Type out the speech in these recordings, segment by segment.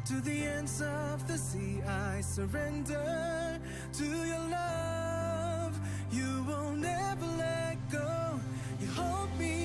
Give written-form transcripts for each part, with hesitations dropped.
To the ends of the sea I surrender. To your love, you will never let go. You hold me.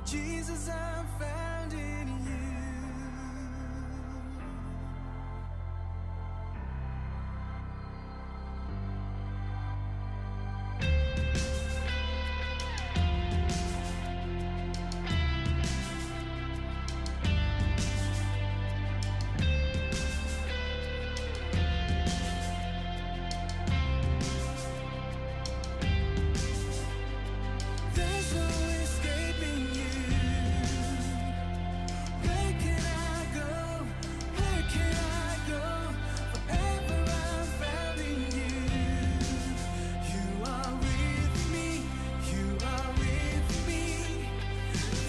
Jesus, I'm found in you. There's no escaping you. Where can I go? Where can I go? Forever I'm found in you. You are with me. You are with me.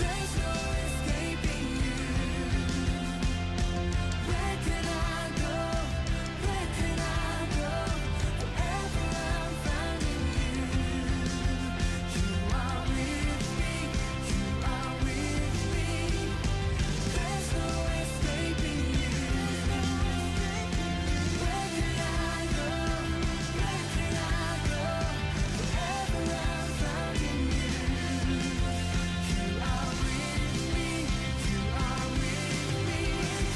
There's no escaping you. Where can I go? Where can I go? Forever I'm found in you. You are with me. You are with me. There's no escaping you. Where can I go? Where can I go? Forever I'm found in you. You are with me. You are with me.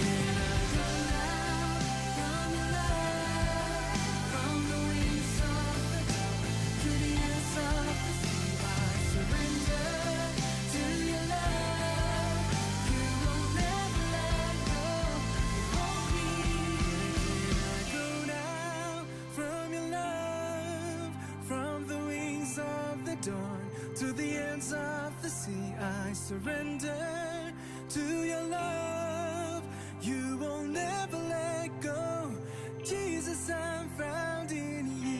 Can I go now from your love? From the wings of the dawn to the ends of the sea, I surrender to your love. You will never let go. You hold me. I go now from your love, from the wings of the dawn to the ends of the sea. I surrender to your love. You will never let go. Jesus, I'm found in you.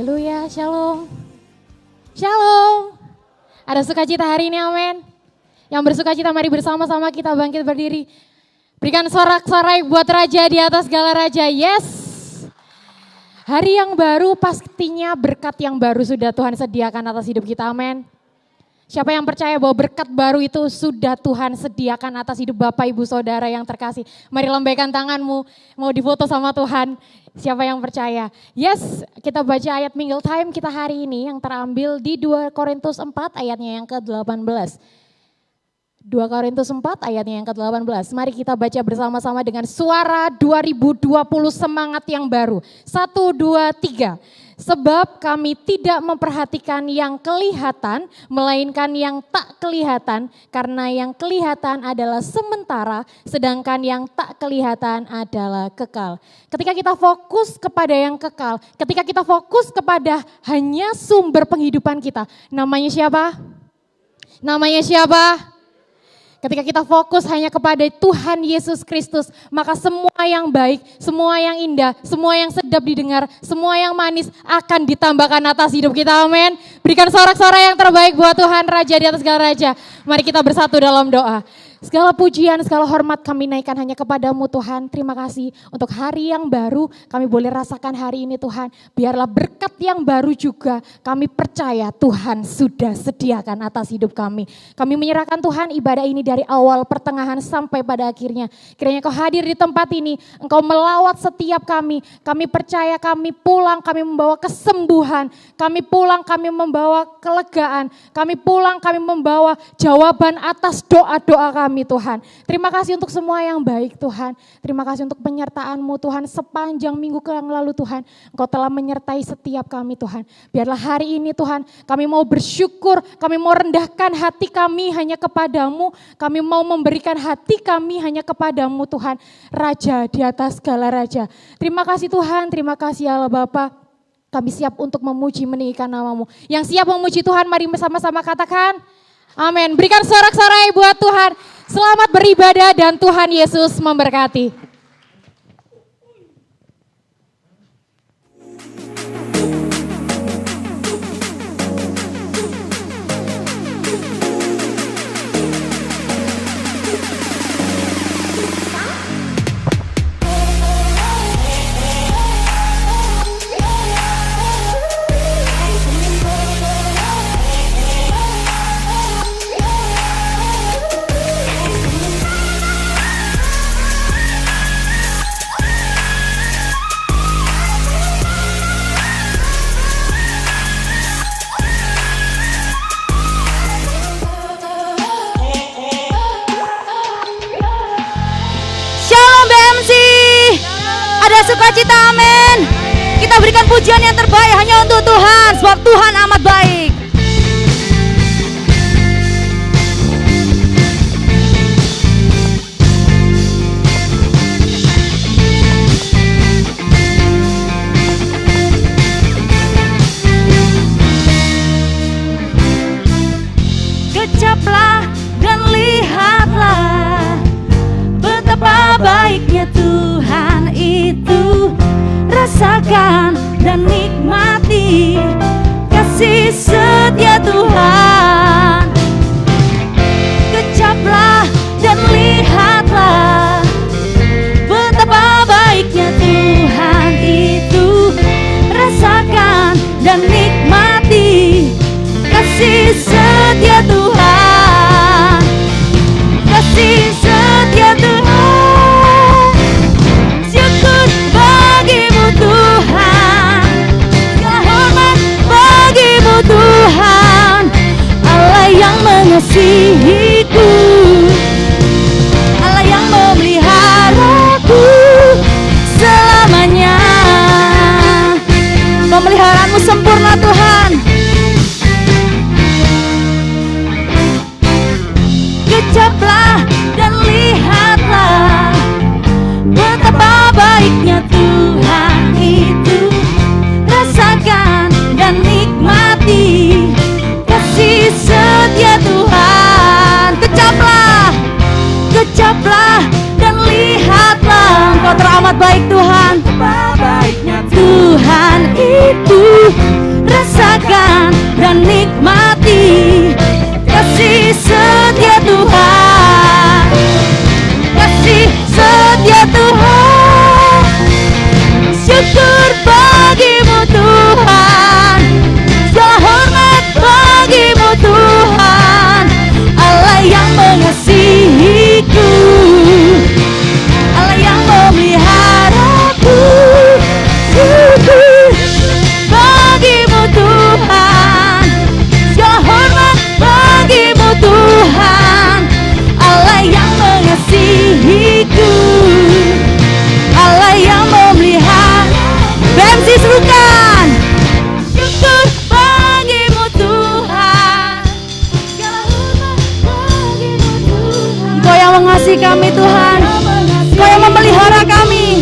Haleluya, shalom. Shalom. Ada sukacita hari ini, amin. Yang bersukacita mari bersama-sama kita bangkit berdiri. Berikan sorak-sorai buat Raja di atas segala Raja, yes. Hari yang baru pastinya berkat yang baru sudah Tuhan sediakan atas hidup kita, amin. Siapa yang percaya bahwa berkat baru itu sudah Tuhan sediakan atas hidup Bapak Ibu Saudara yang terkasih. Mari lambaikan tanganmu, mau difoto sama Tuhan. Siapa yang percaya? Yes, kita baca ayat Mingle Time kita hari ini yang terambil di 2 Korintus 4 ayatnya yang ke-18. 2 Korintus 4 ayatnya yang ke-18. Mari kita baca bersama-sama dengan suara 2020 semangat yang baru. 1, 2, 3. Sebab kami tidak memperhatikan yang kelihatan, melainkan yang tak kelihatan, karena yang kelihatan adalah sementara, sedangkan yang tak kelihatan adalah kekal. Ketika kita fokus kepada yang kekal, ketika kita fokus kepada hanya sumber penghidupan kita, namanya siapa? Namanya siapa? Ketika kita fokus hanya kepada Tuhan Yesus Kristus, maka semua yang baik, semua yang indah, semua yang sedap didengar, semua yang manis akan ditambahkan atas hidup kita, amin. Berikan sorak-sorai yang terbaik buat Tuhan Raja di atas segala Raja. Mari kita bersatu dalam doa. Segala pujian, segala hormat kami naikkan hanya kepadamu Tuhan. Terima kasih untuk hari yang baru kami boleh rasakan hari ini Tuhan. Biarlah berkat yang baru juga kami percaya Tuhan sudah sediakan atas hidup kami. Kami menyerahkan Tuhan ibadah ini dari awal, pertengahan sampai pada akhirnya. Kiranya Kau hadir di tempat ini, Engkau melawat setiap kami. Kami percaya kami pulang, kami membawa kesembuhan. Kami pulang, kami membawa kelegaan. Kami pulang, kami membawa jawaban atas doa-doa kami Tuhan. Terima kasih untuk semua yang baik Tuhan. Terima kasih untuk penyertaan-Mu Tuhan sepanjang minggu yang lalu Tuhan. Engkau telah menyertai setiap kami Tuhan. Biarlah hari ini Tuhan kami mau bersyukur, kami mau rendahkan hati kami hanya kepadamu. Kami mau memberikan hati kami hanya kepadamu Tuhan. Raja di atas segala Raja. Terima kasih Tuhan, terima kasih Allah Bapa. Kami siap untuk memuji meninggikan nama-Mu. Yang siap memuji Tuhan mari bersama-sama katakan amin. Berikan sorak-sorai buat Tuhan. Selamat beribadah dan Tuhan Yesus memberkati. Sukacita, amin. Kita berikan pujian yang terbaik hanya untuk Tuhan, sebab Tuhan amat baik. Kecaplah dan lihatlah betapa baiknya Tuhan itu. Rasakan dan nikmati kasih setia Tuhan. Kecaplah dan lihatlah betapa baiknya Tuhan itu. Rasakan dan nikmati kasih setia Tuhan. Kasih setia Tuhan. Syukur bagimu Tuhan, segala hormat bagimu Tuhan, Allah yang mengasihiku, Allah yang memeliharaku selamanya. Pemeliharaanmu sempurna Tuhan. Kecaplah dan lihatlah betapa baiknya Tuhan itu. Rasakan dan nikmati kasih setia Tuhan. Kecaplah, kecaplah dan lihatlah, Engkau teramat baik Tuhan. Betapa baiknya Tuhan itu. Rasakan dan nikmati kasih setia Tuhan, kasih setia Tuhan. Syukur bagimu Tuhan, segala hormat bagimu Tuhan. Allah yang mengasihiku, Allah yang memeliharaku. Syukur bagimu Tuhan, segala hormat bagimu Tuhan. Allah yang mengasihiku, Allah yang memelihara. BMC serukan. Syukur bagimu Tuhan, segala hormat bagimu Tuhan. Engkau yang mengasihi kami Tuhan, Engkau yang memelihara kami.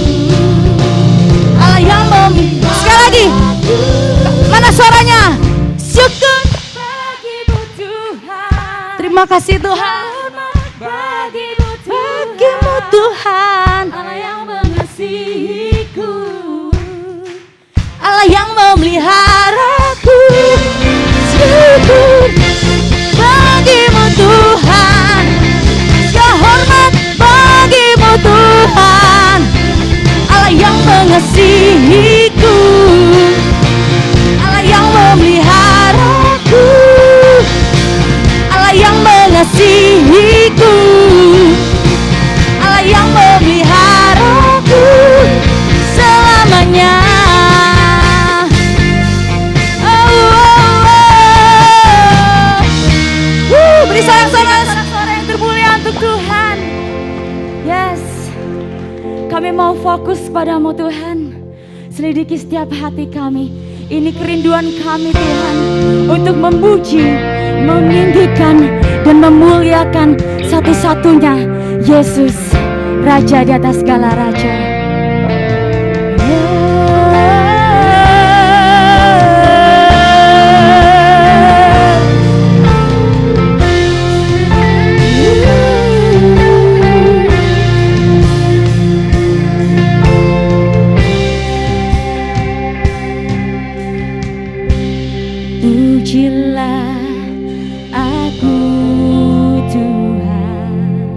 Allah yang memelihara. Sekali lagi, mana suaranya? Syukur bagimu Tuhan, terima kasih Tuhan. Bagimu Tuhan, Allah yang mengasihiku, Allah yang memeliharaku. Syukur bagimu Tuhan, segala hormat bagimu Tuhan. Allah yang mengasihiku, Allah yang memeliharaku, Allah yang mengasihiku, Allah yang memeliharaku selamanya. Beri sorak-sorai yang termulia untuk Tuhan. Yes, kami mau fokus padamu Tuhan. Selidiki setiap hati kami. Ini kerinduan kami Tuhan, untuk memuji, meninggikan dan memuliakan satu-satunya Yesus, Raja di atas segala raja. Pujilah aku Tuhan,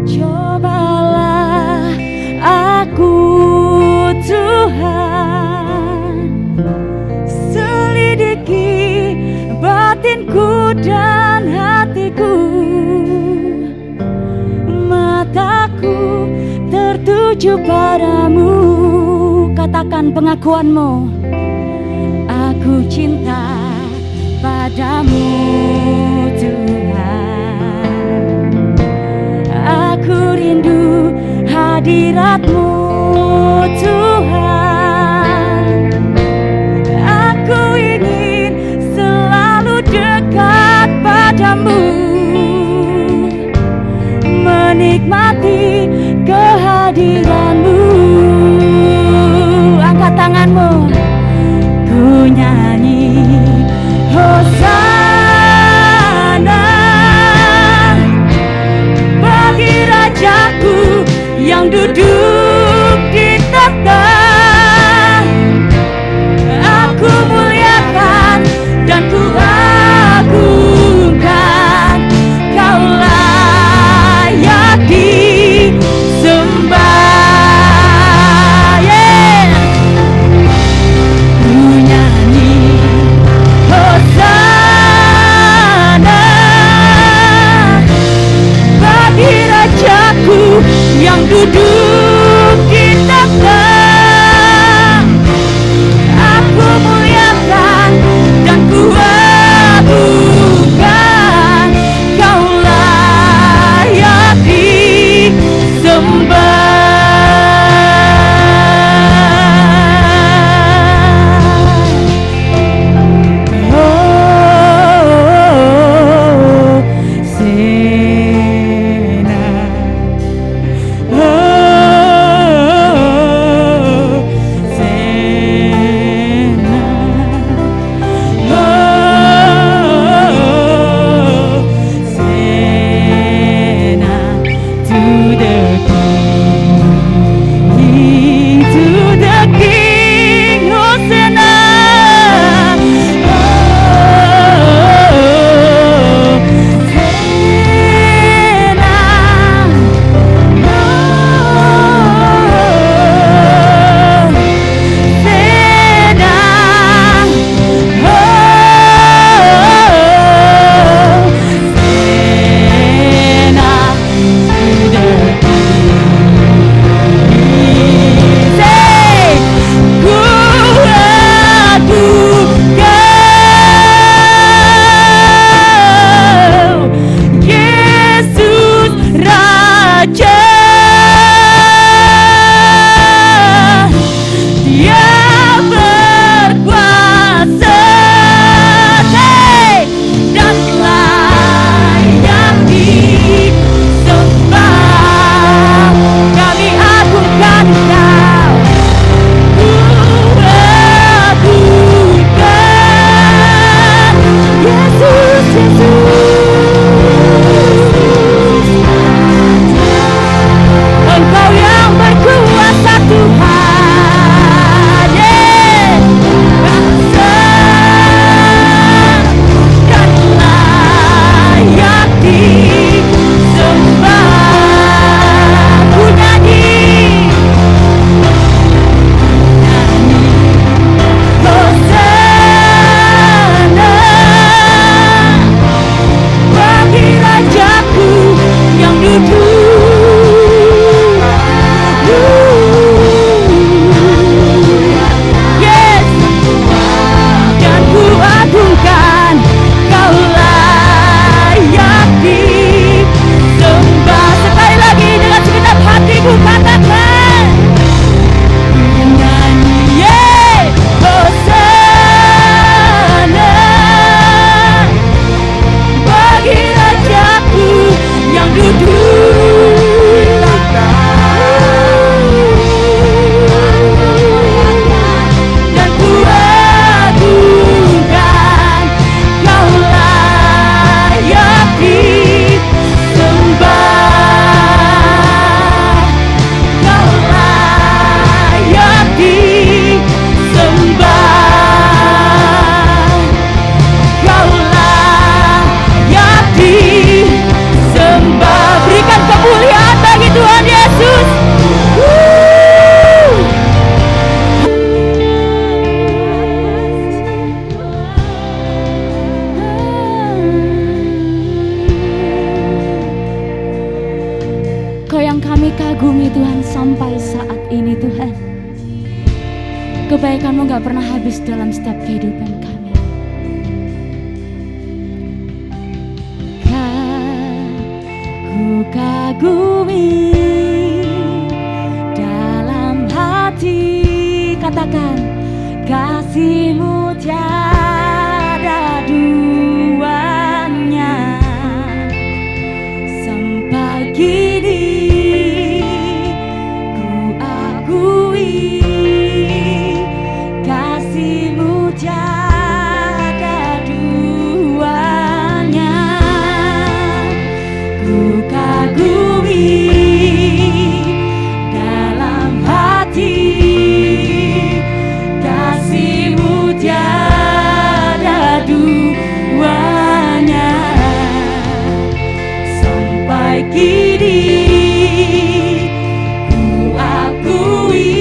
cobalah aku Tuhan, selidiki batinku dan hatiku. Mataku tertuju padamu, katakan pengakuanmu. Aku cinta padamu Tuhan, aku rindu hadirat-Mu Tuhan. Aku ingin selalu dekat padamu, menikmati kehadiran-Mu. Angkat tanganmu. Ku nyanyi Hosana bagi Rajaku yang duduk di tahta. Aku muliakan dan ku agungkan, Kau layak disembah. melindungi Tuhan sampai saat ini Tuhan. Kebaikan-Mu gak pernah habis dalam setiap kehidupan kami. Ku kagumi dalam hati, katakan kasih-Mu tiada duanya. Sampai kini ku akui kasih-Mu tiada duanya. Ku kagumi dalam hati, kasih-Mu tiada duanya. Sampai kini ku akui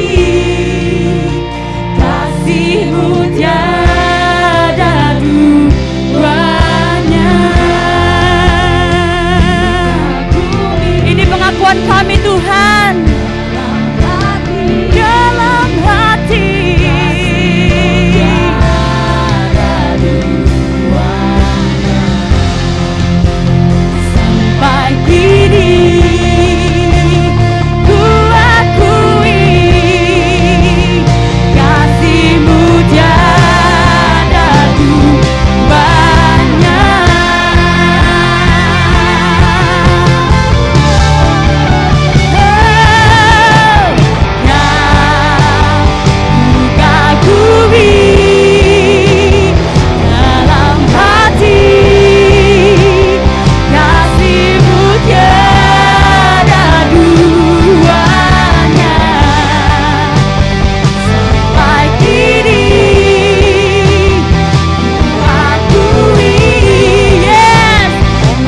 kasih-Mu tiada duanya. Ini pengakuan kami Tuhan. Dalam hati sampai kini ku akui kasih-Mu tiada duanya. Dalam hati kasih-Mu tiada duanya. Sampai kini ku akui, yes,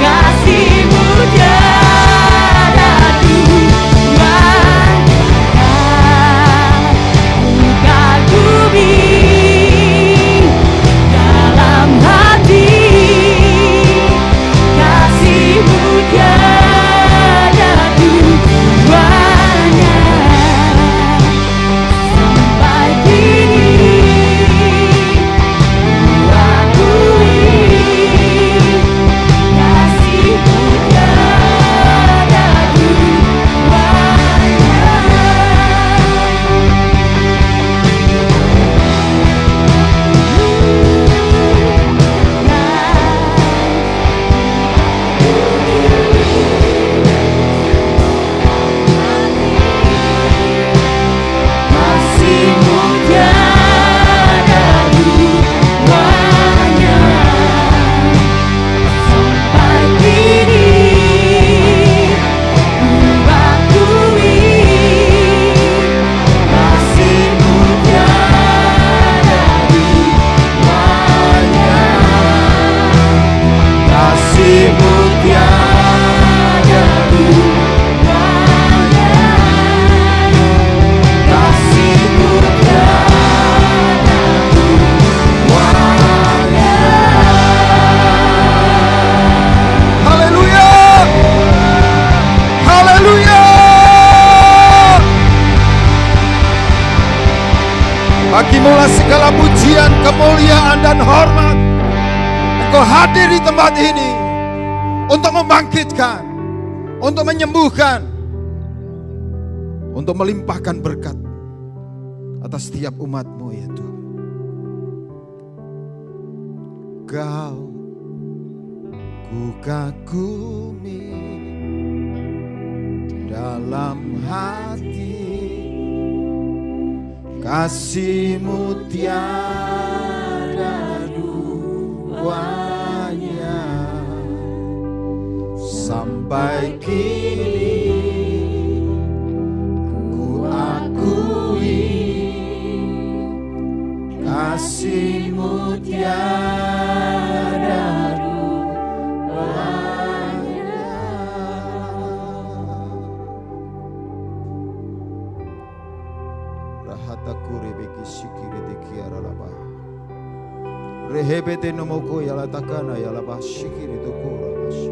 kasih-Mu tiada duanya. Ku kagumi dalam hati kasih-Mu tiada duanya. Sampai kini ku akui kasih-Mu tiada kasih-Mu tiada duanya. Sampai kini ku akui kasih-Mu tiada duanya. Kasih-Mu tiada duanya. Kasih-Mu tiada duanya. Haleluya. Haleluya. Bagi-Mu-lah segala pujian, kemuliaan dan hormat. Engkau hadir di tempat ini untuk membangkitkan, untuk menyembuhkan, untuk melimpahkan berkat atas setiap umat-Mu ya Tuhan. Kau ku kagumi dalam hati, kasih-Mu tiada duanya. Sampai kini ku akui kasih-Mu tiada duanya. Rahataku rebeki sikiri dekiara labah. Rehebete nomoko yalatakana yalabah sikiri tokura bashi.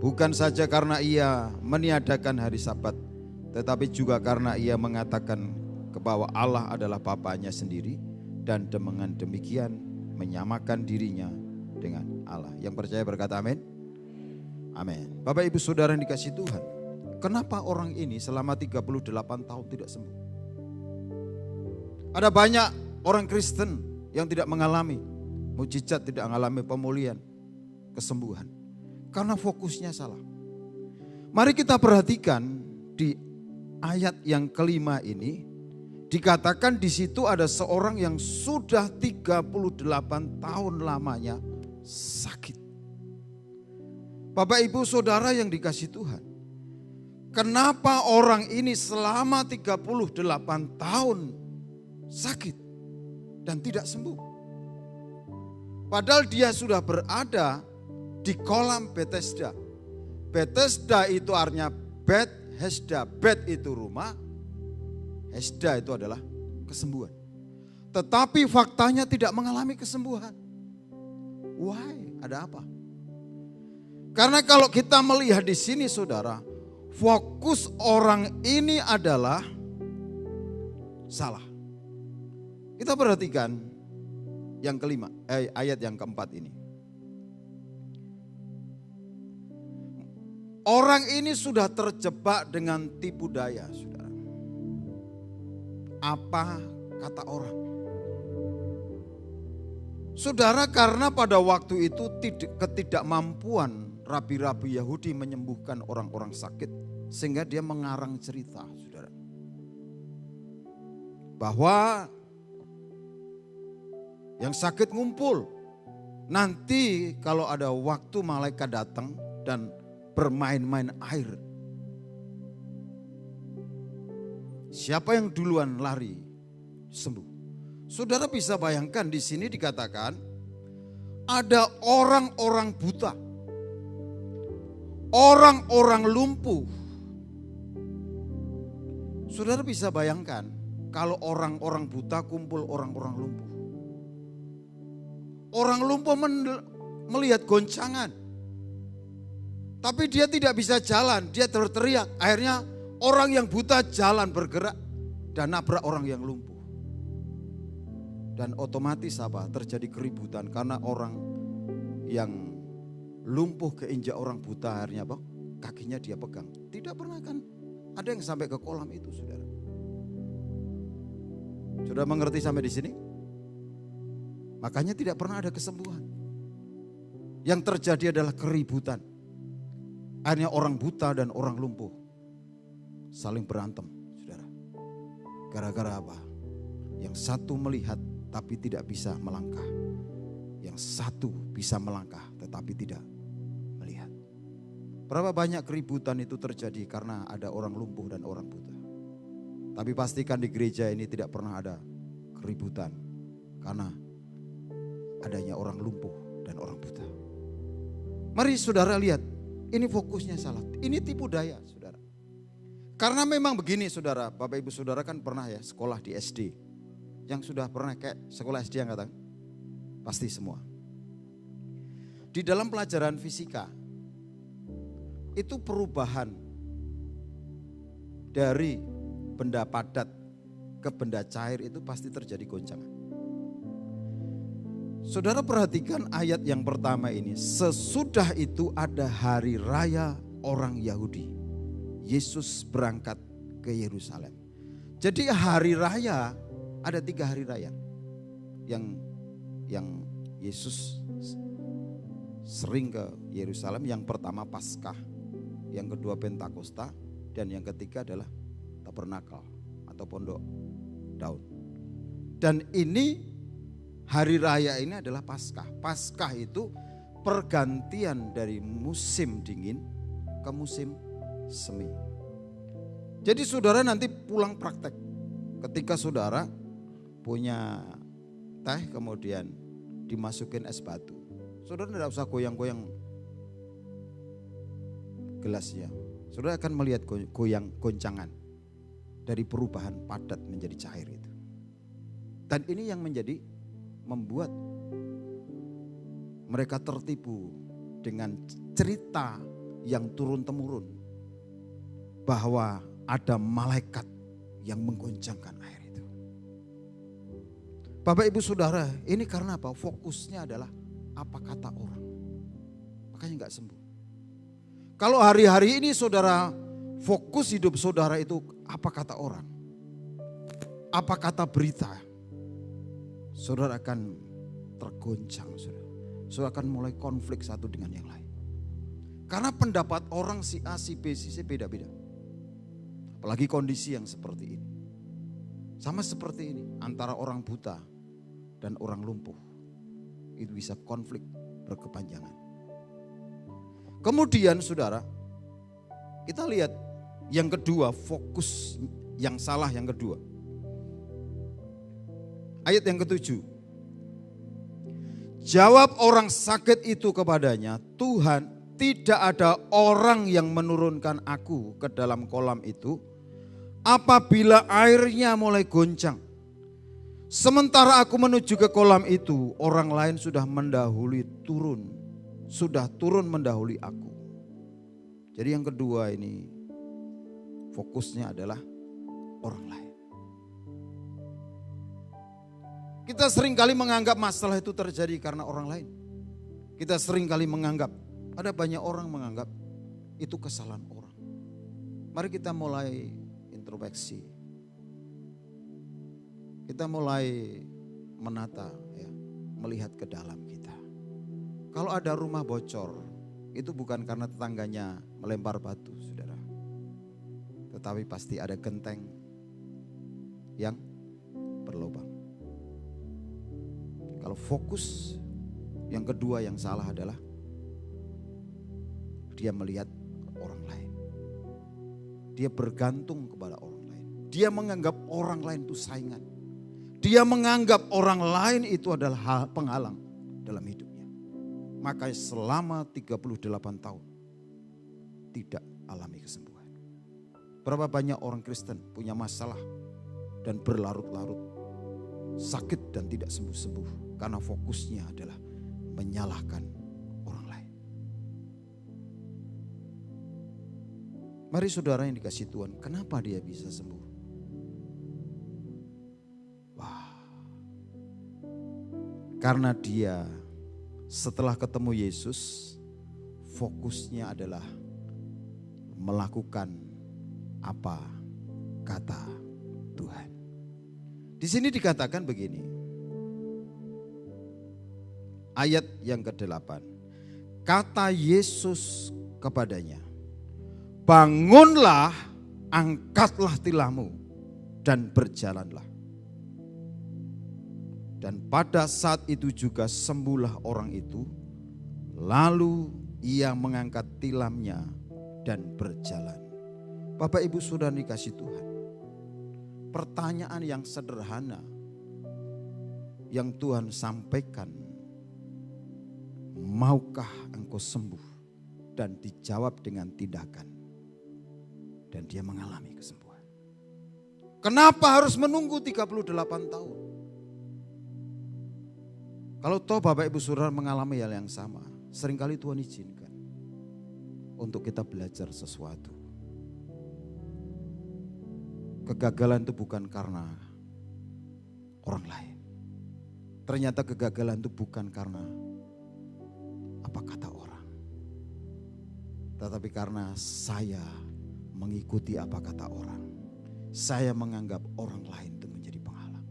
Bukan saja karena ia meniadakan hari Sabat, tetapi juga karena ia mengatakan bahwa Allah adalah Bapanya sendiri, dan dengan demikian menyamakan dirinya dengan Allah. Yang percaya berkata amin. Amin. Bapak Ibu Saudara yang dikasihi Tuhan, kenapa orang ini selama 38 tahun tidak sembuh? Ada banyak orang Kristen yang tidak mengalami mujizat, tidak mengalami pemulihan, kesembuhan. Karena fokusnya salah. Mari kita perhatikan di ayat yang kelima ini. Dikatakan di situ ada seorang yang sudah 38 tahun lamanya sakit. Bapak Ibu Saudara yang dikasihi Tuhan. Kenapa orang ini selama 38 tahun sakit dan tidak sembuh? Padahal dia sudah berada di kolam Bethesda. Bethesda itu artinya Beth Hesda. Beth itu rumah, Hesda itu adalah kesembuhan. Tetapi faktanya tidak mengalami kesembuhan. Why? Ada apa? Karena kalau kita melihat di sini saudara, fokus orang ini adalah salah. Kita perhatikan yang kelima, ayat yang keempat ini. Orang ini sudah terjebak dengan tipu daya, saudara. Apa kata orang? Saudara, karena pada waktu itu ketidakmampuan rabi-rabi Yahudi menyembuhkan orang-orang sakit, sehingga dia mengarang cerita, saudara, bahwa yang sakit ngumpul. Nanti kalau ada waktu malaikat datang dan bermain-main air, siapa yang duluan lari sembuh. Saudara bisa bayangkan di sini dikatakan ada orang-orang buta, orang-orang lumpuh. Saudara bisa bayangkan kalau orang-orang buta kumpul orang-orang lumpuh. Orang lumpuh melihat goncangan, tapi dia tidak bisa jalan, dia terteriak. Akhirnya orang yang buta jalan bergerak dan nabrak orang yang lumpuh. Dan otomatis apa? Terjadi keributan karena orang yang lumpuh keinjak orang buta, akhirnya apa? Kakinya dia pegang. Tidak pernah kan ada yang sampai ke kolam itu, saudara. Sudah mengerti sampai di sini? Makanya tidak pernah ada kesembuhan. Yang terjadi adalah keributan. Akhirnya orang buta dan orang lumpuh saling berantem, saudara. Gara-gara apa? Yang satu melihat tapi tidak bisa melangkah. Yang satu bisa melangkah tetapi tidak melihat. Berapa banyak keributan itu terjadi karena ada orang lumpuh dan orang buta. Tapi pastikan di gereja ini tidak pernah ada keributan karena adanya orang lumpuh dan orang buta. Mari saudara lihat, ini fokusnya salah. Ini tipu daya, saudara. Karena memang begini, saudara. Bapak Ibu Saudara kan pernah ya sekolah di SD. Yang sudah pernah kayak sekolah SD angkatan? Pasti semua. Di dalam pelajaran fisika, itu perubahan dari benda padat ke benda cair itu pasti terjadi goncangan. Saudara perhatikan ayat yang pertama ini. Sesudah itu ada hari raya orang Yahudi. Yesus berangkat ke Yerusalem. Jadi hari raya, ada 3 hari raya. Yang Yesus sering ke Yerusalem. Yang pertama Paskah, yang kedua Pentakosta, dan yang ketiga adalah Tabernakel atau Pondok Daun. Dan ini hari raya ini adalah Paskah. Paskah itu pergantian dari musim dingin ke musim semi. Jadi saudara nanti pulang praktek. Ketika saudara punya teh kemudian dimasukin es batu. Saudara tidak usah goyang-goyang gelasnya. Saudara akan melihat goyang goncangan dari perubahan padat menjadi cair itu. Dan ini yang membuat mereka tertipu dengan cerita yang turun-temurun bahwa ada malaikat yang menggoncangkan air itu. Bapak Ibu Saudara, ini karena apa? Fokusnya adalah apa kata orang. Makanya enggak sembuh. Kalau hari-hari ini saudara fokus hidup saudara itu apa kata orang, apa kata berita, saudara akan tergoncang, saudara akan mulai konflik satu dengan yang lain. Karena pendapat orang si A, si B, si C beda-beda. Apalagi kondisi yang seperti ini. Sama seperti ini, antara orang buta dan orang lumpuh. Itu bisa konflik berkepanjangan. Kemudian saudara, kita lihat yang kedua, fokus yang salah yang kedua. Ayat yang ke-7. Jawab orang sakit itu kepadanya, Tuhan, tidak ada orang yang menurunkan aku ke dalam kolam itu apabila airnya mulai goncang. Sementara aku menuju ke kolam itu, orang lain sudah turun mendahului aku. Jadi yang kedua ini fokusnya adalah orang lain. Kita seringkali menganggap masalah itu terjadi karena orang lain. Kita seringkali menganggap, ada banyak orang menganggap itu kesalahan orang. Mari kita mulai introspeksi. Kita mulai menata, ya, melihat ke dalam kita. Kalau ada rumah bocor, itu bukan karena tetangganya melempar batu, saudara. Tetapi pasti ada genteng yang berlubang. Kalau fokus yang kedua yang salah adalah dia melihat orang lain. Dia bergantung kepada orang lain. Dia menganggap orang lain itu saingan. Dia menganggap orang lain itu adalah penghalang dalam hidupnya. Makanya selama 38 tahun tidak alami kesembuhan. Berapa banyak orang Kristen punya masalah dan berlarut-larut, sakit dan tidak sembuh-sembuh karena fokusnya adalah menyalahkan orang lain. Mari saudara yang dikasih Tuhan, kenapa dia bisa sembuh? Karena dia setelah ketemu Yesus, fokusnya adalah melakukan apa kata Tuhan. Di sini dikatakan begini. Ayat yang ke-8. Kata Yesus kepadanya, bangunlah, angkatlah tilammu dan berjalanlah. Dan pada saat itu juga sembuhlah orang itu. Lalu ia mengangkat tilamnya dan berjalan. Bapak Ibu Saudara dikasih Tuhan. Pertanyaan yang sederhana yang Tuhan sampaikan. Maukah engkau sembuh? Dan dijawab dengan tindakan. Dan dia mengalami kesembuhan. Kenapa harus menunggu 38 tahun? Kalau toh Bapak Ibu Saudara mengalami hal yang sama, seringkali Tuhan izinkan untuk kita belajar sesuatu. Kegagalan itu bukan karena orang lain. Ternyata kegagalan itu bukan karena apa kata orang. Tetapi karena saya mengikuti apa kata orang. Saya menganggap orang lain itu menjadi penghalang.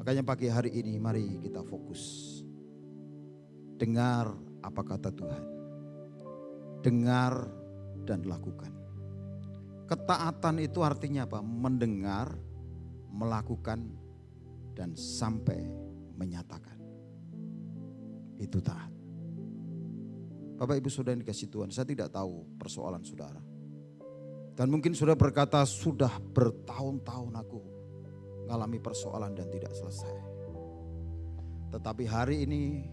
Makanya pagi hari ini mari kita fokus. Dengar apa kata Tuhan. Dengar dan lakukan. Ketaatan itu artinya apa? Mendengar, melakukan, dan sampai menyatakan. Itu taat. Bapak Ibu Saudara yang dikasih Tuhan, saya tidak tahu persoalan saudara. Dan mungkin saudara berkata, sudah bertahun-tahun aku mengalami persoalan dan tidak selesai. Tetapi hari ini,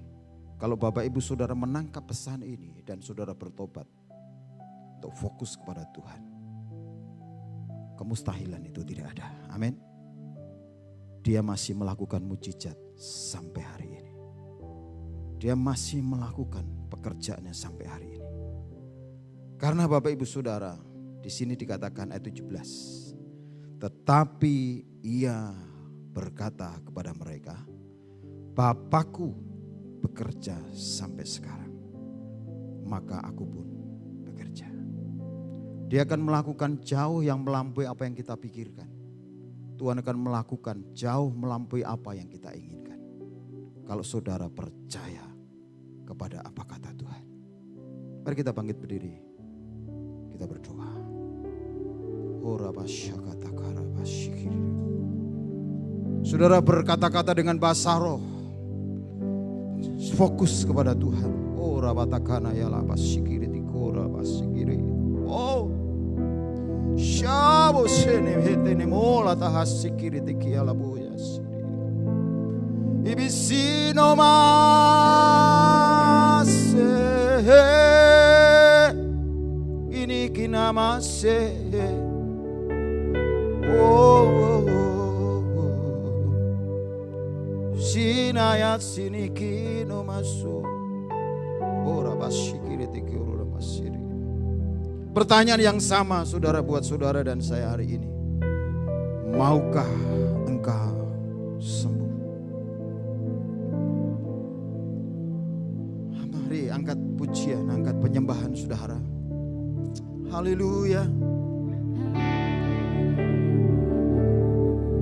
kalau Bapak Ibu Saudara menangkap pesan ini dan saudara bertobat untuk fokus kepada Tuhan, kemustahilan itu tidak ada. Amin. Dia masih melakukan mujizat sampai hari ini. Dia masih melakukan pekerjaannya sampai hari ini. Karena Bapak Ibu Saudara, di sini dikatakan ayat 17. Tetapi ia berkata kepada mereka, Bapakku bekerja sampai sekarang, maka aku pun bekerja. Dia akan melakukan jauh yang melampaui apa yang kita pikirkan. Tuhan akan melakukan jauh melampaui apa yang kita inginkan. Kalau saudara percaya kepada apa kata Tuhan. Mari kita bangkit berdiri. Kita berdoa. Saudara berkata-kata dengan bahasa roh. Fokus kepada Tuhan. Oh, rabatakana ya labasikiri tikora basikiri. Oh. Shabo sene hetene mola tahasikiri tikiala boyas. Ibisino mase. Ini kinamase. Oh. Sinayat siniki no maso. Ora basikiri tikora masiri. Pertanyaan yang sama saudara buat saudara dan saya hari ini. Maukah engkau sembuh? Mari angkat pujian, angkat penyembahan saudara. Haleluya.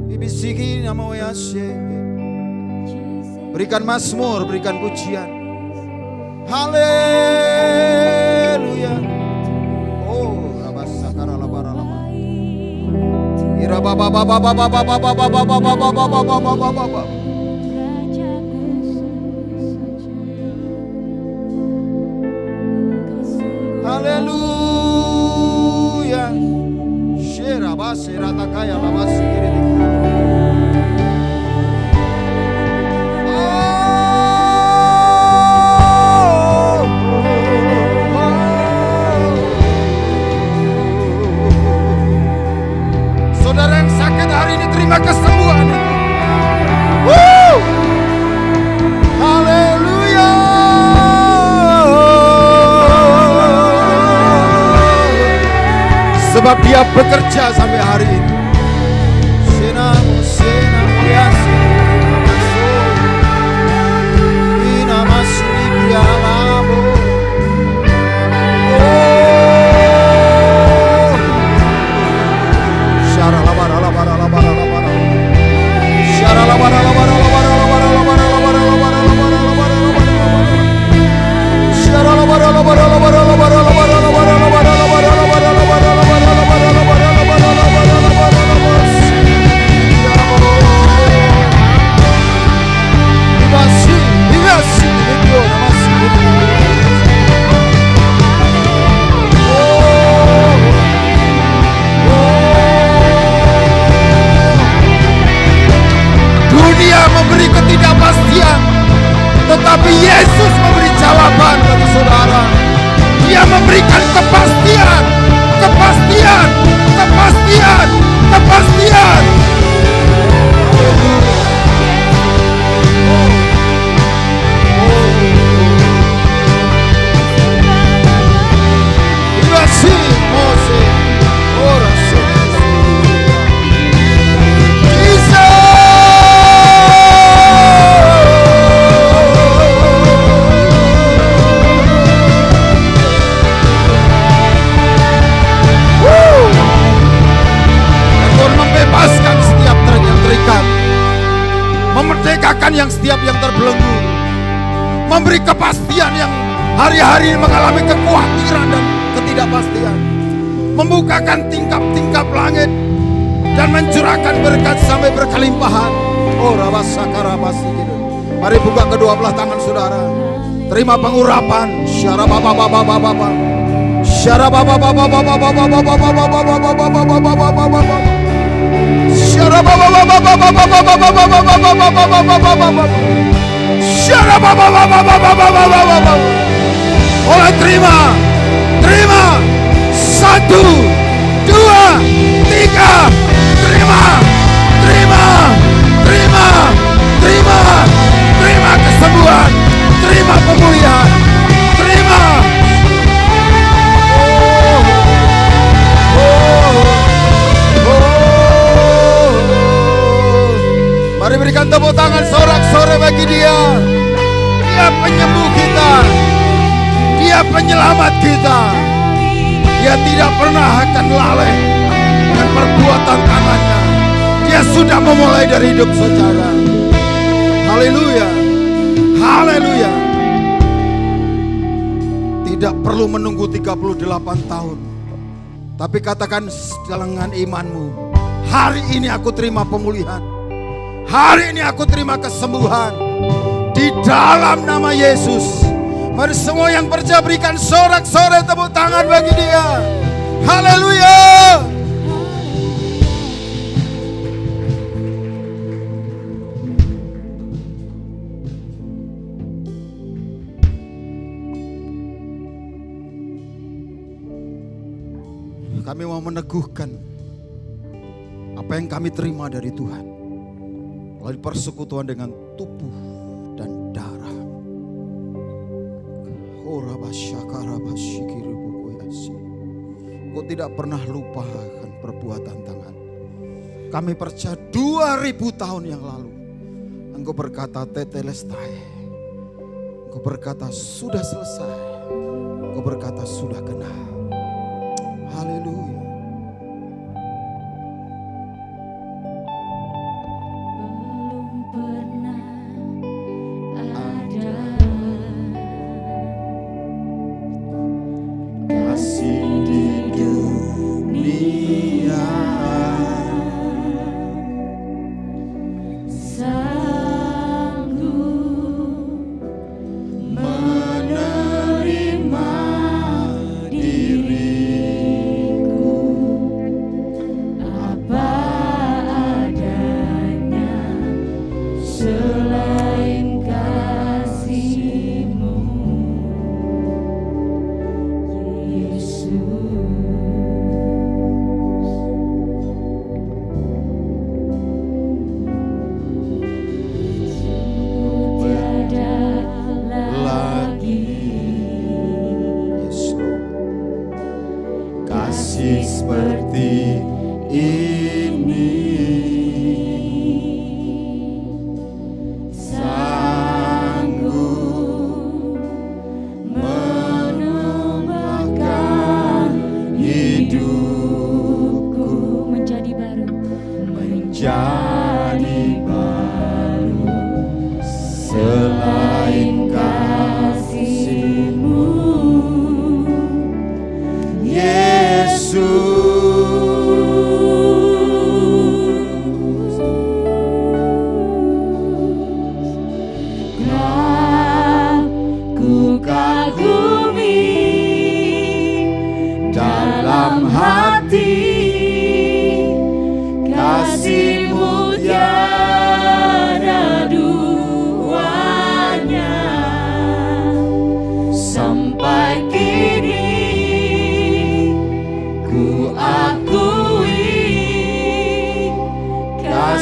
Ibisiki nama Yahweh. Berikan mazmur, berikan pujian. Haleluya. Oh, rabasakara labara lama. Ira baba baba baba baba baba baba baba baba baba. Haleluya. Shera base ratakaya labasi kiri. Saudara yang sakit hari ini terima kesembuhan itu. Haleluya. Sebab dia bekerja sampai hari ini. Senamu senamu yasi. Inamasu dibialamu. Memberi ketidakpastian, tetapi Yesus memberi jawaban bagi saudara. Dia memberikan kepastian, kepastian, kepastian, kepastian. Memerdekakan yang setiap yang terbelenggu, memberi kepastian yang hari-hari mengalami kekhawatiran dan ketidakpastian, membukakan tingkap-tingkap langit dan mencurahkan berkat sampai berkelimpahan. Oh, rabasakara. Mari buka kedua belah tangan saudara, terima pengurapan. Syara baba baba baba baba, syara baba baba baba baba baba baba baba baba baba. Syara baba baba baba baba baba baba. Syara baba baba baba baba. Oleh terima. 1, 2, 3. Terima kesembuhan, terima pemulihan, terima. Dia tidak pernah akan lalai dengan perbuatan tangannya. Dia sudah memulai dari hidup saudara. Haleluya. Haleluya. Tidak perlu menunggu 38 tahun. Tapi katakan dengan imanmu, hari ini aku terima pemulihan. Hari ini aku terima kesembuhan. Di dalam nama Yesus. Mari semua yang percaya berikan sorak-sorai tepuk tangan bagi dia. Haleluya. Kami mau meneguhkan apa yang kami terima dari Tuhan melalui persekutuan dengan tubuh dan darah. Kau tidak pernah lupakan perbuatan tangan. Kami percaya 2000 tahun yang lalu Engkau berkata tetelestai. Engkau berkata sudah selesai. Engkau berkata sudah genap. Haleluya.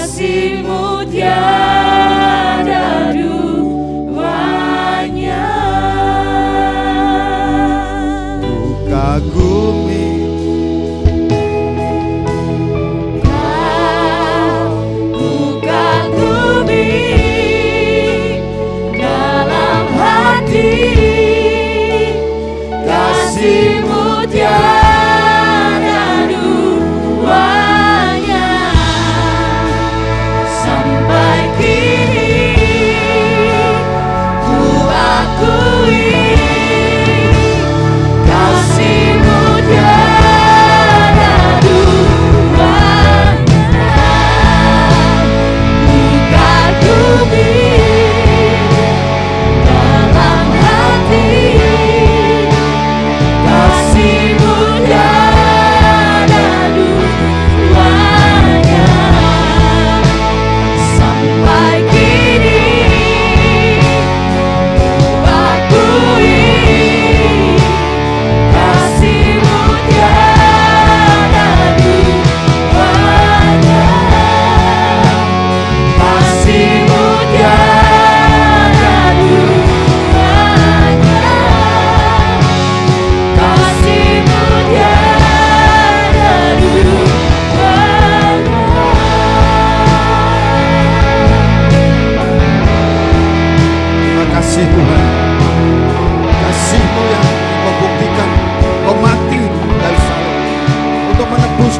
Kasih-Mu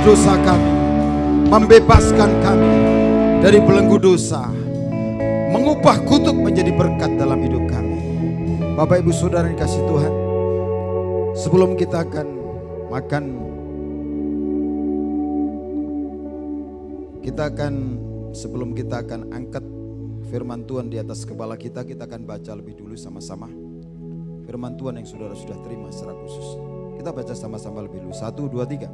dosa kami, membebaskan kami dari belenggu dosa, mengubah kutuk menjadi berkat dalam hidup kami. Bapak Ibu Saudara yang kasih Tuhan, sebelum kita akan makan, sebelum kita akan angkat firman Tuhan di atas kepala kita, kita akan baca lebih dulu sama-sama firman Tuhan yang saudara sudah terima secara khusus. Kita baca sama-sama lebih dulu. 1, 2, 3.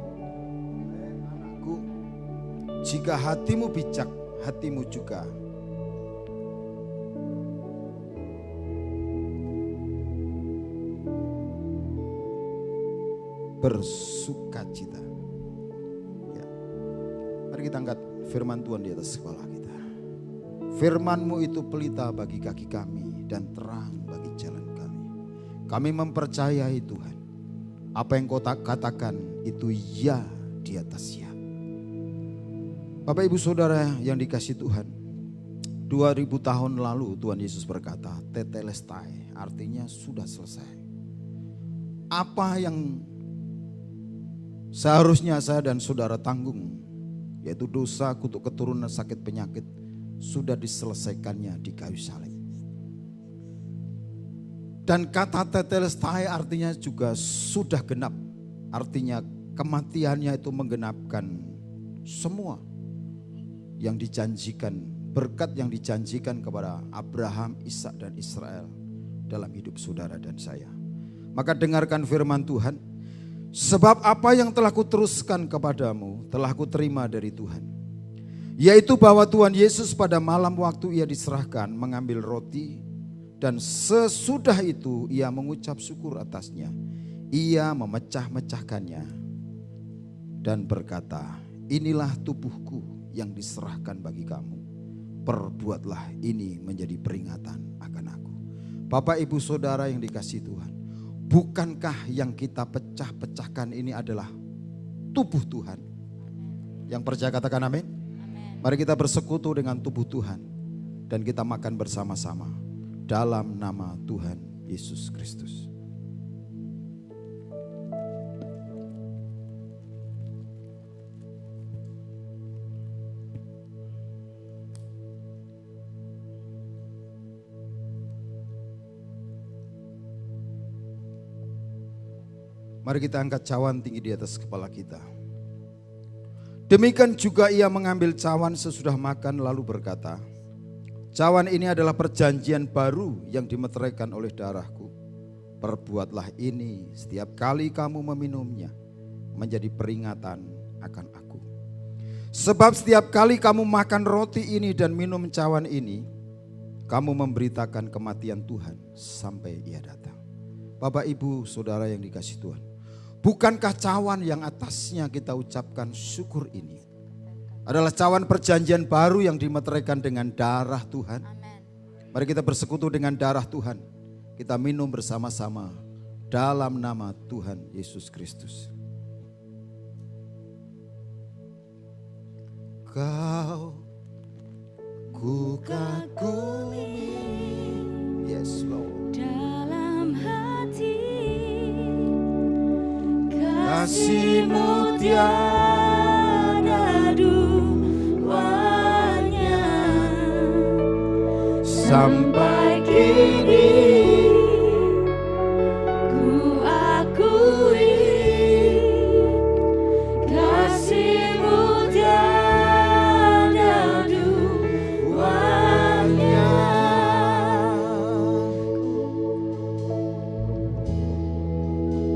Anakku, jika hatimu bijak, hatimu juga bersukacita. Ya. Mari kita angkat firman Tuhan di atas kepala kita. Firman-Mu itu pelita bagi kaki kami dan terang bagi jalan kami. Kami mempercayai Tuhan, apa yang Kau katakan itu ya di atas ya. Bapak Ibu Saudara yang dikasihi Tuhan, 2000 tahun lalu Tuhan Yesus berkata, tetelestai, artinya sudah selesai. Apa yang seharusnya saya dan saudara tanggung, yaitu dosa, kutuk keturunan, sakit, penyakit, sudah diselesaikannya di kayu salib. Dan kata tetelestai artinya juga sudah genap. Artinya kematiannya itu menggenapkan semua yang dijanjikan, berkat yang dijanjikan kepada Abraham, Ishak dan Israel dalam hidup saudara dan saya. Maka dengarkan firman Tuhan. Sebab apa yang telah kuteruskan kepadamu telah kuterima dari Tuhan, yaitu bahwa Tuhan Yesus pada malam waktu ia diserahkan mengambil roti, dan sesudah itu ia mengucap syukur atasnya. Ia memecah-mecahkannya dan berkata, inilah tubuhku yang diserahkan bagi kamu. Perbuatlah ini menjadi peringatan akan aku. Bapak Ibu Saudara yang dikasihi Tuhan, bukankah yang kita pecah-pecahkan ini adalah tubuh Tuhan? Yang percaya katakan amin. Mari kita bersekutu dengan tubuh Tuhan dan kita makan bersama-sama dalam nama Tuhan Yesus Kristus. Mari kita angkat cawan tinggi di atas kepala kita. Demikian juga ia mengambil cawan sesudah makan lalu berkata, cawan ini adalah perjanjian baru yang dimeteraikan oleh darahku. Perbuatlah ini setiap kali kamu meminumnya menjadi peringatan akan aku. Sebab setiap kali kamu makan roti ini dan minum cawan ini, kamu memberitakan kematian Tuhan sampai ia datang. Bapak Ibu Saudara yang dikasihi Tuhan, bukankah cawan yang atasnya kita ucapkan syukur ini adalah cawan perjanjian baru yang dimeteraikan dengan darah Tuhan? Mari kita bersekutu dengan darah Tuhan. Kita minum bersama-sama dalam nama Tuhan Yesus Kristus. Kau ku kagumi, yes Lord, Dalam hati kasih-Mu tiada duanya, sampai kini ku akui kasih-Mu tiada duanya.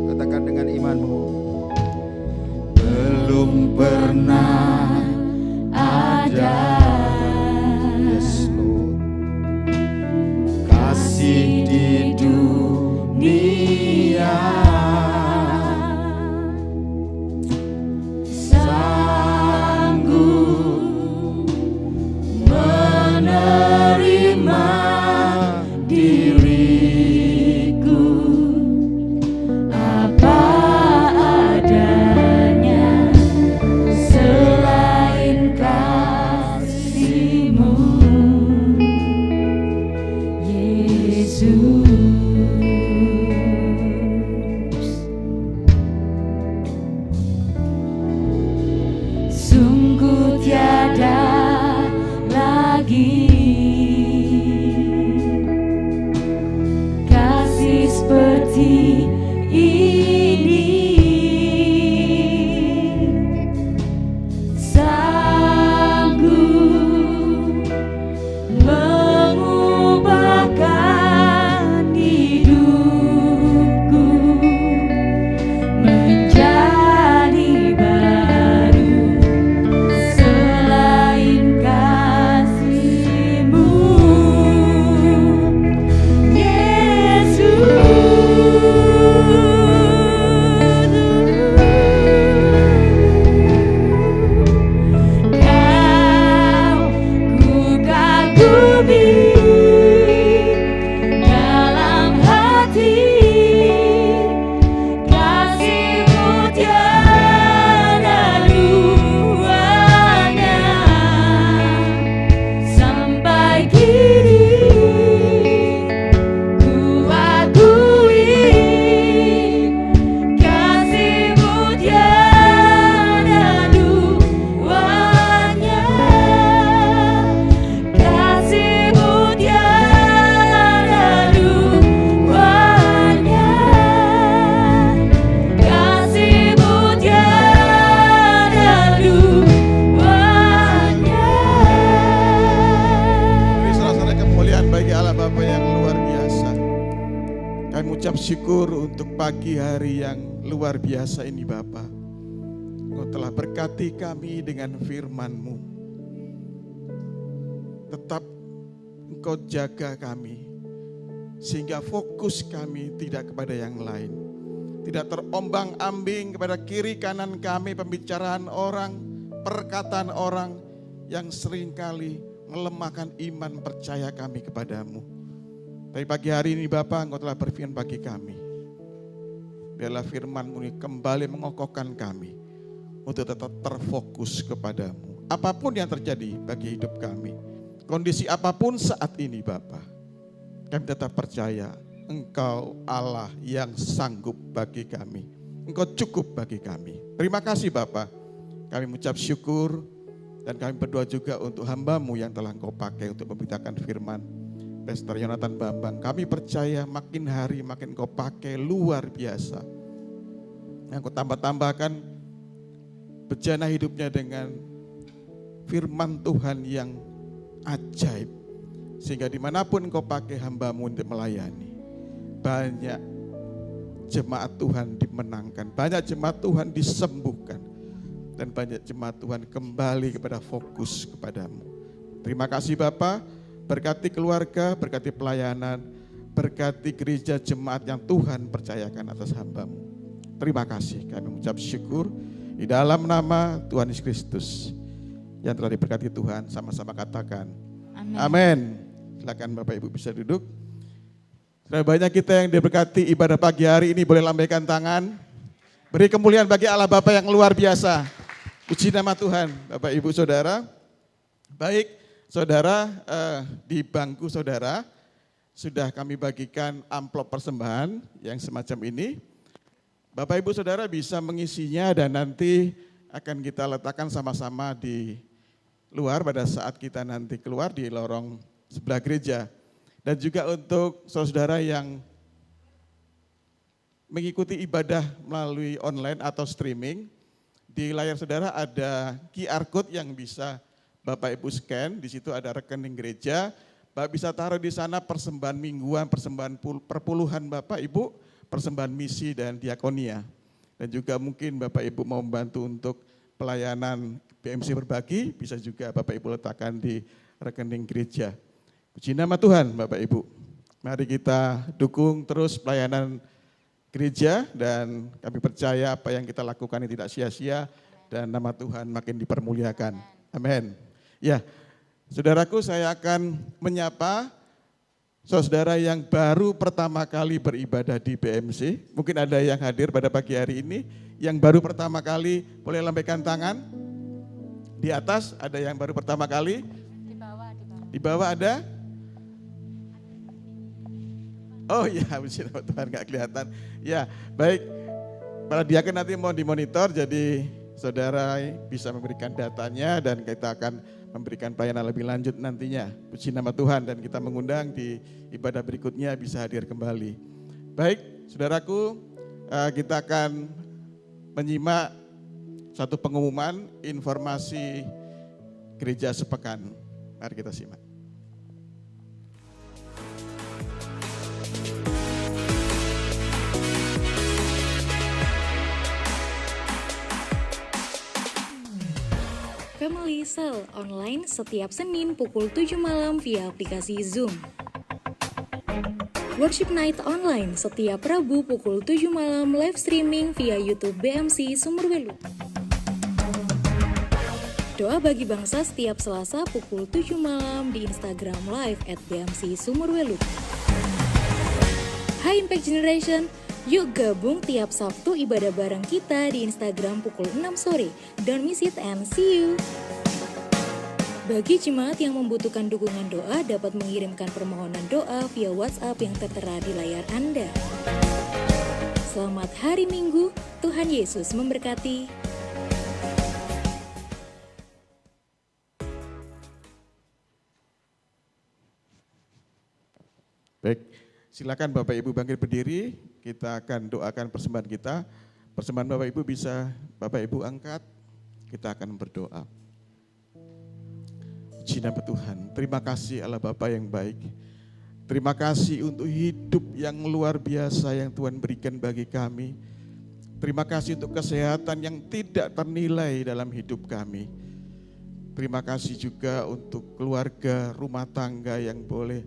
Katakan dengan imanmu, belum pernah ada, yes Lord, kasih di dunia sanggup menerima diriku Apa adanya selain kasih. mengucap syukur untuk pagi hari yang luar biasa ini Bapa. Engkau telah berkati kami dengan firman-Mu. Tetap Engkau jaga kami, sehingga fokus kami tidak kepada yang lain. Tidak terombang-ambing kepada kiri kanan kami pembicaraan orang, perkataan orang yang seringkali melemahkan iman percaya kami kepadamu. Tapi pagi hari ini Bapa, Engkau telah berfirman bagi kami. Biarlah firman-Mu ini kembali mengokohkan kami untuk tetap terfokus kepadamu. Apapun yang terjadi bagi hidup kami, kondisi apapun saat ini Bapa, kami tetap percaya Engkau Allah yang sanggup bagi kami. Engkau cukup bagi kami. Terima kasih Bapa. Kami mengucap syukur dan kami berdoa juga untuk hamba-Mu yang telah Engkau pakai untuk memberitakan firman. Pastor Yonatan Bambang, kami percaya makin hari makin Engkau pakai luar biasa. Yang Engkau tambah-tambahkan bejana hidupnya dengan firman Tuhan yang ajaib. Sehingga dimanapun Engkau pakai hamba-Mu untuk melayani, banyak jemaat Tuhan dimenangkan, banyak jemaat Tuhan disembuhkan, dan banyak jemaat Tuhan kembali kepada fokus kepadamu. Terima kasih Bapa, berkati keluarga, berkati pelayanan, berkati gereja jemaat yang Tuhan percayakan atas hamba-Mu. Terima kasih, kami mengucap syukur di dalam nama Tuhan Yesus Kristus yang telah diberkati Tuhan. Sama-sama katakan amin. Silakan Bapak Ibu bisa duduk. Sudah banyak kita yang diberkati ibadah pagi hari ini, boleh lambaikan tangan. Beri kemuliaan bagi Allah Bapa yang luar biasa. Puji nama Tuhan, Bapak Ibu Saudara. Baik, Saudara, di bangku Saudara sudah kami bagikan amplop persembahan yang semacam ini. Bapak Ibu Saudara bisa mengisinya dan nanti akan kita letakkan sama-sama di luar pada saat kita nanti keluar di lorong sebelah gereja. Dan juga untuk saudara yang mengikuti ibadah melalui online atau streaming, di layar saudara ada QR code yang bisa Bapak Ibu scan. Di situ ada rekening gereja. Bapak bisa taruh di sana persembahan mingguan, persembahan perpuluhan Bapak Ibu, persembahan misi dan diakonia. Dan juga mungkin Bapak Ibu mau membantu untuk pelayanan BMC berbagi, bisa juga Bapak Ibu letakkan di rekening gereja. Puji nama Tuhan Bapak Ibu. Mari kita dukung terus pelayanan gereja dan kami percaya apa yang kita lakukan ini tidak sia-sia dan nama Tuhan makin dipermuliakan. Amin. Ya, saudaraku, saya akan menyapa saudara yang baru pertama kali beribadah di BMC. Mungkin ada yang hadir pada pagi hari ini yang baru pertama kali, boleh lambaikan tangan. Di atas ada yang baru pertama kali. Di bawah ada? Oh iya, puji nama Tuhan, gak kelihatan. Ya, baik. Para diaken nanti mau dimonitor, jadi saudara bisa memberikan datanya dan kita akan memberikan pelayanan lebih lanjut nantinya. Puji nama Tuhan dan kita mengundang di ibadah berikutnya bisa hadir kembali. Baik, saudaraku, kita akan menyimak satu pengumuman informasi gereja sepekan. Mari kita simak. Family Cell online setiap Senin pukul 7 malam via aplikasi Zoom. Worship Night online setiap Rabu pukul 7 malam live streaming via YouTube BMC Sumurwelu. Doa bagi bangsa setiap Selasa pukul 7 malam di Instagram Live @BMC Sumurwelu. High Impact Generation, yuk gabung tiap Sabtu ibadah bareng kita di Instagram pukul 6 sore. Don't miss it and see you. Bagi jemaat yang membutuhkan dukungan doa dapat mengirimkan permohonan doa via WhatsApp yang tertera di layar Anda. Selamat hari Minggu, Tuhan Yesus memberkati. Baik, silakan Bapak Ibu bangkit berdiri, kita akan doakan persembahan kita. Persembahan Bapak Ibu bisa Bapak Ibu angkat, kita akan berdoa. Puji nama Tuhan, terima kasih Allah Bapa yang baik. Terima kasih untuk hidup yang luar biasa yang Tuhan berikan bagi kami. Terima kasih untuk kesehatan yang tidak ternilai dalam hidup kami. Terima kasih juga untuk keluarga, rumah tangga yang boleh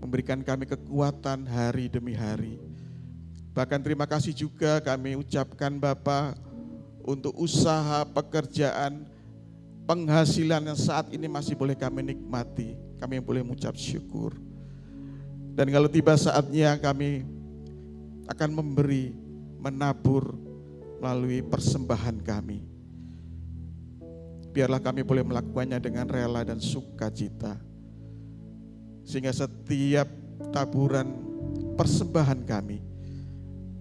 memberikan kami kekuatan hari demi hari. Bahkan terima kasih juga kami ucapkan Bapa untuk usaha, pekerjaan, penghasilan yang saat ini masih boleh kami nikmati. Kami boleh mengucap syukur. Dan kalau tiba saatnya kami akan memberi, menabur melalui persembahan kami. Biarlah kami boleh melakukannya dengan rela dan sukacita. Sehingga setiap taburan persembahan kami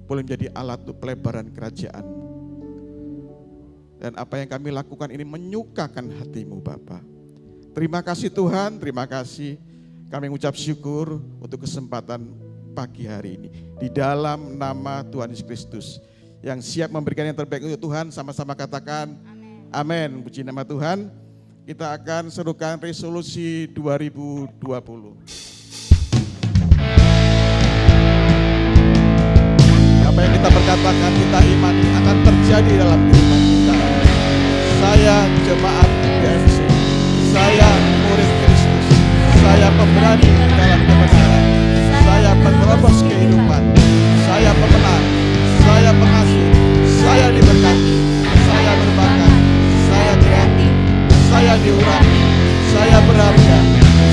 boleh menjadi alat untuk pelebaran kerajaan-Mu. Dan apa yang kami lakukan ini menyukakan hati-Mu Bapa. Terima kasih Tuhan, terima kasih. Kami mengucap syukur untuk kesempatan pagi hari ini. Di dalam nama Tuhan Yesus Kristus. Yang siap memberikan yang terbaik untuk Tuhan, sama-sama katakan amin. Puji nama Tuhan. Kita akan serukan resolusi 2020. Apa yang kita berkatakan, kita imani akan terjadi dalam kehidupan kita. Saya jemaat BMC, saya murid Kristus, saya pemberani dalam kebenaran, saya penerobos kehidupan, saya pemenang, saya pengasih, saya diberkati, saya berbakat, saya kreatif, saya diurapi, saya berharga,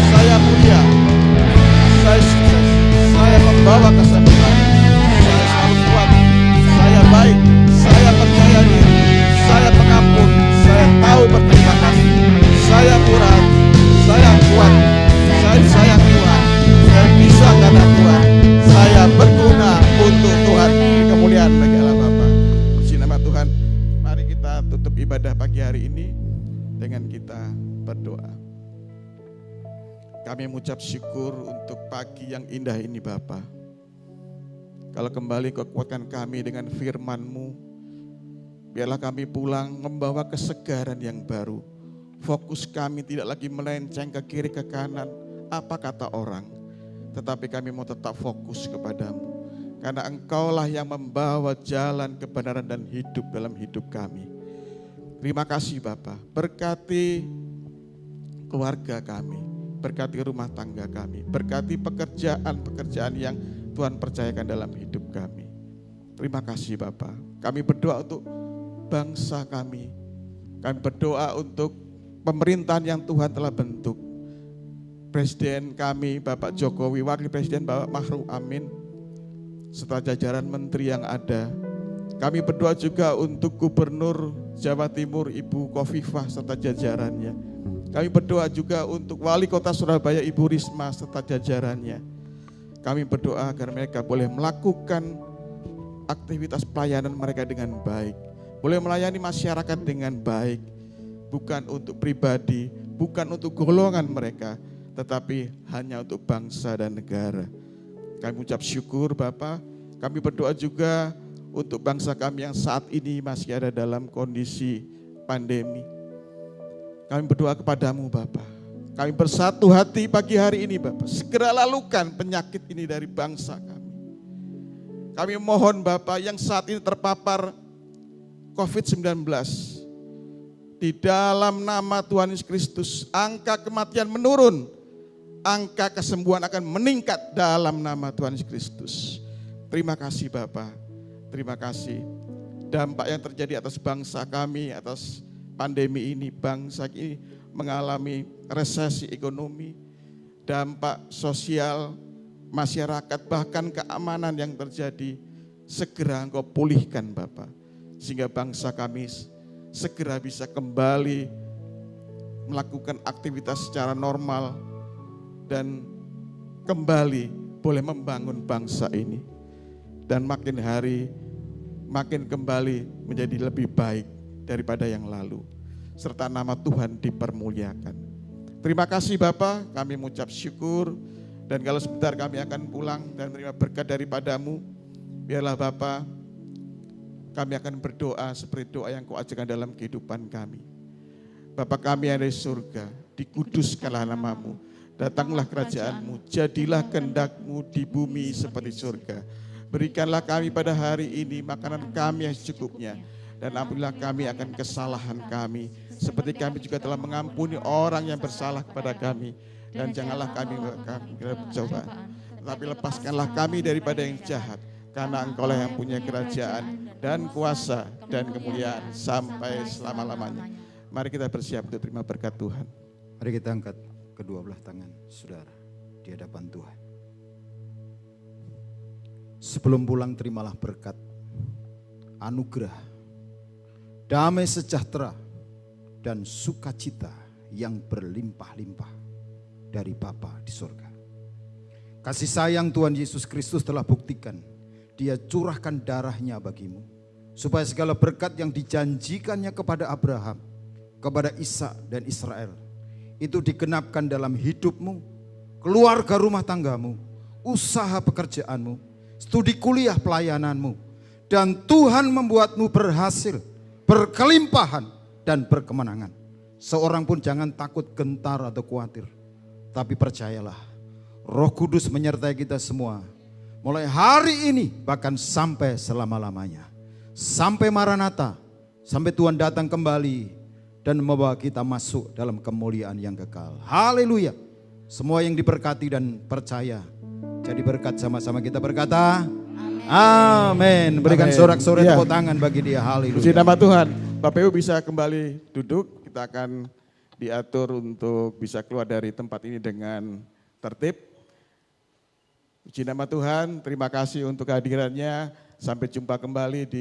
saya mulia, saya sukses, saya membawa kesembuhan, saya selalu kuat, saya baik, saya percaya diri, saya pengampun, saya tahu berterima kasih, saya murah hati, saya kuat, saya disayang Tuhan, saya bisa karena Tuhan, saya berguna untuk Tuhan. Kemuliaan bagi Allah Bapa. Puji nama Tuhan. Mari kita tutup ibadah pagi hari ini dengan kita berdoa. Kami mengucap syukur untuk pagi yang indah ini Bapa. Kalau kembali Kau kuatkan kami dengan firman-Mu, biarlah kami pulang membawa kesegaran yang baru. Fokus kami tidak lagi melenceng ke kiri ke kanan, apa kata orang. Tetapi kami mau tetap fokus kepadamu. Karena Engkaulah yang membawa jalan kebenaran dan hidup dalam hidup kami. Terima kasih Bapa, berkati keluarga kami, berkati rumah tangga kami, berkati pekerjaan-pekerjaan yang Tuhan percayakan dalam hidup kami. Terima kasih Bapa. Kami berdoa untuk bangsa kami. Kami berdoa untuk pemerintahan yang Tuhan telah bentuk. Presiden kami Bapak Jokowi, Wakil Presiden Bapak Ma'ruf Amin, serta jajaran menteri yang ada. Kami berdoa juga untuk Gubernur Jawa Timur Ibu Khofifah serta jajarannya. Kami berdoa juga untuk Wali Kota Surabaya Ibu Risma serta jajarannya. Kami berdoa agar mereka boleh melakukan aktivitas pelayanan mereka dengan baik. Boleh melayani masyarakat dengan baik. Bukan untuk pribadi, bukan untuk golongan mereka, tetapi hanya untuk bangsa dan negara. Kami ucap syukur Bapa. Kami berdoa juga untuk bangsa kami yang saat ini masih ada dalam kondisi pandemi. Kami berdoa kepadamu Bapa. Kami bersatu hati pagi hari ini Bapa. Segera lalukan penyakit ini dari bangsa kami. Kami mohon Bapa yang saat ini terpapar COVID-19. Di dalam nama Tuhan Yesus Kristus, angka kematian menurun. Angka kesembuhan akan meningkat dalam nama Tuhan Yesus Kristus. Terima kasih Bapa. Terima kasih. Dampak yang terjadi atas bangsa kami, atas pandemi ini, bangsa ini mengalami resesi ekonomi, dampak sosial, masyarakat, bahkan keamanan yang terjadi, segera Engkau pulihkan Bapa. Sehingga bangsa kami segera bisa kembali melakukan aktivitas secara normal dan kembali boleh membangun bangsa ini. Dan makin hari, makin kembali menjadi lebih baik daripada yang lalu. Serta nama Tuhan dipermuliakan. Terima kasih Bapa, kami mengucap syukur. Dan kalau sebentar kami akan pulang dan menerima berkat daripada-Mu, biarlah Bapa, kami akan berdoa seperti doa yang Kau ajarkan dalam kehidupan kami. Bapa kami yang ada di surga, dikuduskanlah nama-Mu, Datanglah kerajaan-Mu, jadilah kehendak-Mu di bumi seperti surga. Berikanlah kami pada hari ini makanan kami yang secukupnya. Dan ampunilah kami akan kesalahan kami, seperti kami juga telah mengampuni orang yang bersalah kepada kami. Dan janganlah kami percobaan, tetapi lepaskanlah kami daripada yang jahat. Karena Engkaulah yang punya kerajaan dan kuasa dan kemuliaan sampai selama-lamanya. Mari kita bersiap untuk terima berkat Tuhan. Mari kita angkat kedua belah tangan saudara di hadapan Tuhan. Sebelum pulang terimalah berkat, anugerah, damai sejahtera, dan sukacita yang berlimpah-limpah dari Bapa di surga. Kasih sayang Tuhan Yesus Kristus telah buktikan. Dia curahkan darahnya bagimu, supaya segala berkat yang dijanjikannya kepada Abraham, kepada Ishak dan Israel, itu digenapkan dalam hidupmu, keluarga rumah tanggamu, usaha pekerjaanmu, studi kuliah pelayananmu, dan Tuhan membuatmu berhasil, berkelimpahan, dan berkemenangan. Seorang pun jangan takut, gentar, atau khawatir, tapi percayalah, Roh Kudus menyertai kita semua. Mulai hari ini bahkan sampai selama-lamanya. Sampai Maranatha, sampai Tuhan datang kembali dan membawa kita masuk dalam kemuliaan yang kekal. Haleluya. Semua yang diberkati dan percaya jadi berkat, sama-sama kita berkata amin. Berikan sorak-sorai tepuk tangan bagi dia. Haleluya. Puji nama Tuhan. Bapak Ibu bisa kembali duduk. Kita akan diatur untuk bisa keluar dari tempat ini dengan tertib. Puji nama Tuhan, terima kasih untuk kehadirannya. Sampai jumpa kembali di